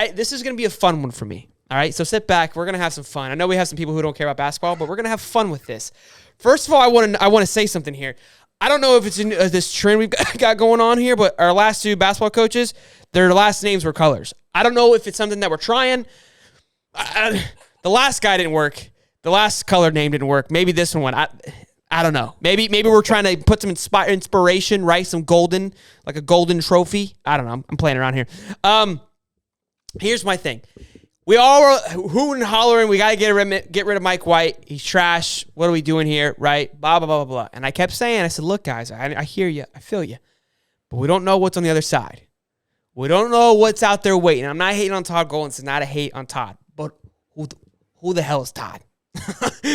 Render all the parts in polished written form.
This is going to be a fun one for me. All right, so sit back. We're going to have some fun. I know we have some people who don't care about basketball, but we're going to have fun with this. First of all, I want to say something here. I don't know if it's this trend we've got going on here, but our last two basketball coaches, their last names were colors. I don't know if it's something that we're trying. The last guy didn't work. The last color name didn't work. Maybe this one. I don't know. Maybe we're trying to put some inspiration, right? Some golden, like a golden trophy. I don't know. I'm playing around here. Here's my thing. We all were hooting and hollering. We got to get rid of Mike White. He's trash. What are we doing here, right? Blah, blah, blah, blah, blah. And I kept saying, I said, look, guys, I hear you. I feel you. But we don't know what's on the other side. We don't know what's out there waiting. I'm not hating on Todd Golden. It's not a hate on Todd. But who the hell is Todd?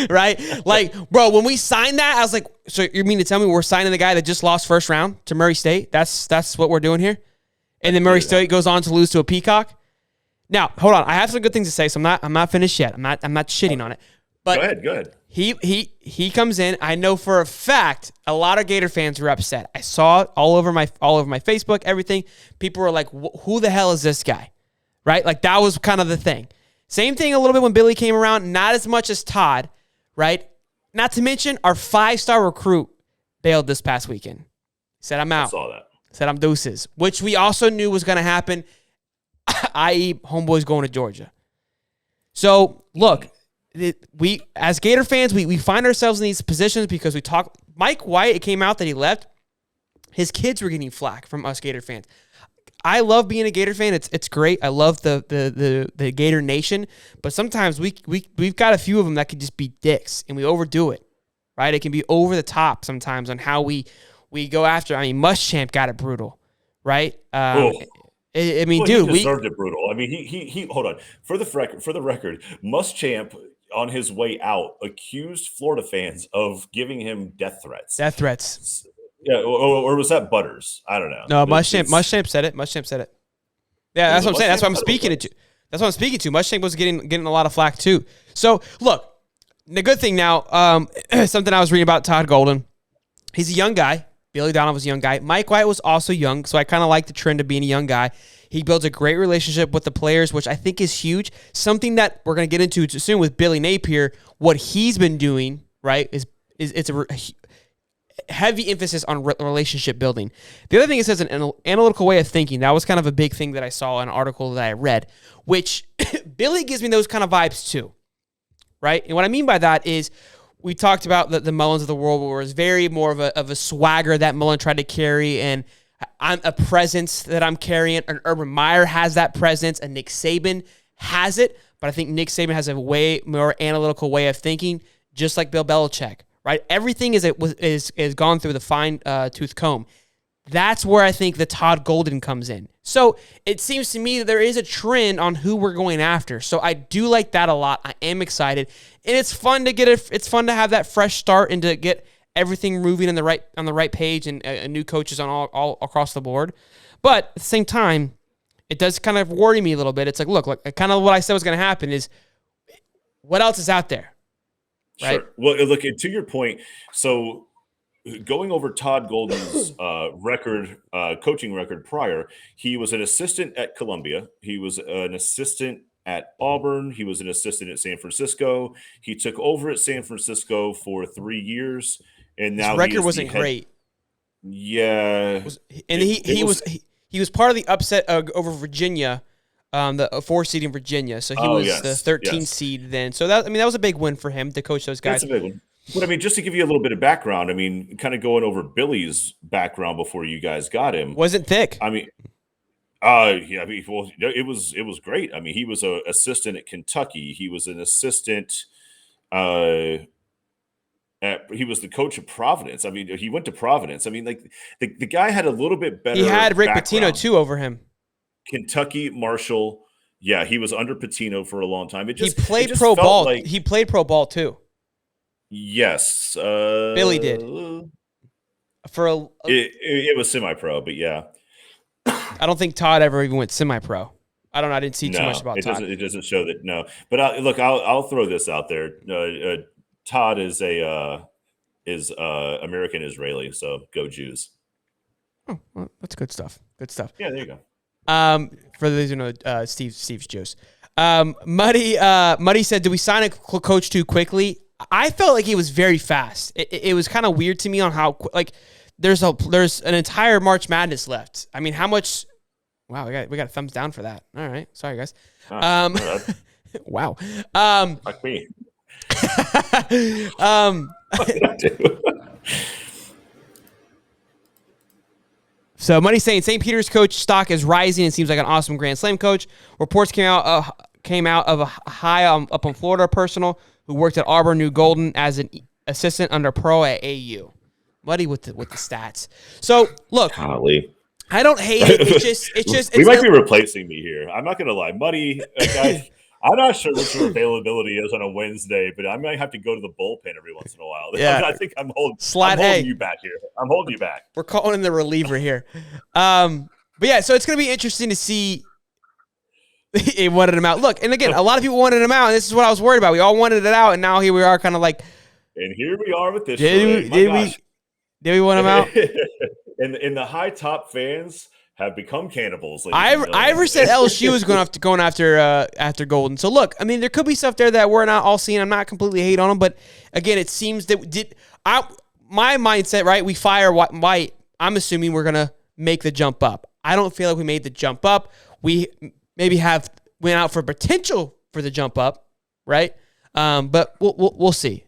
Right? Like, bro, when we signed that, I was like, so you mean to tell me we're signing the guy that just lost first round to Murray State? That's what we're doing here? And then Murray State goes on to lose to a Peacock? Now, hold on. I have some good things to say, so I'm not finished yet. I'm not shitting on it. But go ahead. He comes in. I know for a fact a lot of Gator fans were upset. I saw it all over my Facebook, everything. People were like, "Who the hell is this guy?" Right? Like that was kind of the thing. Same thing a little bit when Billy came around. Not as much as Todd, right? Not to mention our 5-star recruit bailed this past weekend. Said I'm out. I saw that. Said I'm deuces, which we also knew was going to happen. I.e., homeboys going to Georgia. So, look, we as Gator fans, we find ourselves in these positions because we talk. Mike White, it came out that he left. His kids were getting flack from us Gator fans. I love being a Gator fan. It's great. I love the Gator Nation. But sometimes we've got a few of them that can just be dicks, and we overdo it, right? It can be over the top sometimes on how we go after. I mean, Muschamp got it brutal, right? I mean, dude, he deserved it brutal. I mean, he hold on. For the record, Muschamp on his way out accused Florida fans of giving him death threats. Yeah, or was that Butters? I don't know. No, Muschamp said it. Muschamp said it. Yeah, that's what I'm saying. That's what I'm speaking to. That's what I'm speaking to. Muschamp was getting a lot of flack too. So look, the good thing now, something I was reading about Todd Golden. He's a young guy. Billy Donovan was a young guy. Mike White was also young, so I kind of like the trend of being a young guy. He builds a great relationship with the players, which I think is huge. Something that we're going to get into soon with Billy Napier, what he's been doing, right, is it's a heavy emphasis on relationship building. The other thing is an analytical way of thinking. That was kind of a big thing that I saw in an article that I read, which Billy gives me those kind of vibes too, right? And what I mean by that is we talked about the Mullins of the world where it was very more of a swagger that Mullen tried to carry, and I'm a presence that I'm carrying. An Urban Meyer has that presence, and Nick Saban has it, but I think Nick Saban has a way more analytical way of thinking, just like Bill Belichick, right? Everything is gone through the fine tooth comb. That's where I think the Todd Golden comes in. So it seems to me that there is a trend on who we're going after. So I do like that a lot. I am excited, and it's fun to it's fun to have that fresh start and to get everything moving on the right page and new coaches on all across the board. But at the same time, it does kind of worry me a little bit. It's like, look, kind of what I said was going to happen is what else is out there, right? Sure. Well, look, to your point, so going over Todd Golden's coaching record prior, he was an assistant at Columbia. He was an assistant at Auburn. He was an assistant at San Francisco. He took over at San Francisco for 3 years, and now his record wasn't great. Yeah, and he was part of the upset over Virginia, the 4 seed in Virginia. So he was the 13 seed then. So that was a big win for him to coach those guys. That's a big one. But I mean, just to give you a little bit of background, I mean, kind of going over Billy's background before you guys got him. Wasn't thick. I mean, it was great. I mean, he was an assistant at Kentucky. He was an assistant. He was the coach of Providence. I mean, he went to Providence. I mean, like the guy had a little bit better. He had Rick Pitino too over him. Kentucky, Marshall. Yeah, he was under Pitino for a long time. He played pro ball. He played pro ball too. Yes, Billy did. It was semi-pro, but yeah. I don't think Todd ever even went semi-pro. I didn't see too much about Todd. It doesn't show that. No, but I'll throw this out there. Todd is American Israeli, so go Jews. Oh, well, that's good stuff. Good stuff. Yeah, there you go. For those who know, Steve's Juice. Muddy said, "Do we sign a coach too quickly?" I felt like he was very fast. It was kind of weird to me on how there's an entire March Madness left. I mean, how much? Wow, we got a thumbs down for that. All right, sorry guys. Wow. Fuck me. So Money's saying St. Peter's coach stock is rising and seems like an awesome Grand Slam coach. Reports came out of a high up on Florida personal who worked at Auburn knew Golden as an assistant under pro at AU. Muddy with the stats. So look, Golly. I don't hate it. It's just we might be replacing me here. I'm not gonna lie, Muddy. I'm not sure what your availability is on a Wednesday, but I might have to go to the bullpen every once in a while. Yeah. I think I'm holding you back here. I'm holding you back. We're calling in the reliever here. But yeah, so it's going to be interesting to see. He wanted him out. Look, and again, a lot of people wanted him out, and this is what I was worried about. We all wanted it out, and now here we are kind of like. And here we are with this. Did we want him out? And the high top fans have become cannibals. Ivor said LSU was going after Golden. So look, I mean, there could be stuff there that we're not all seeing. I'm not completely hate on him, but again, it seems that my mindset, right? We fire White. I'm assuming we're gonna make the jump up. I don't feel like we made the jump up. We maybe went out for potential for the jump up, right? But we'll see.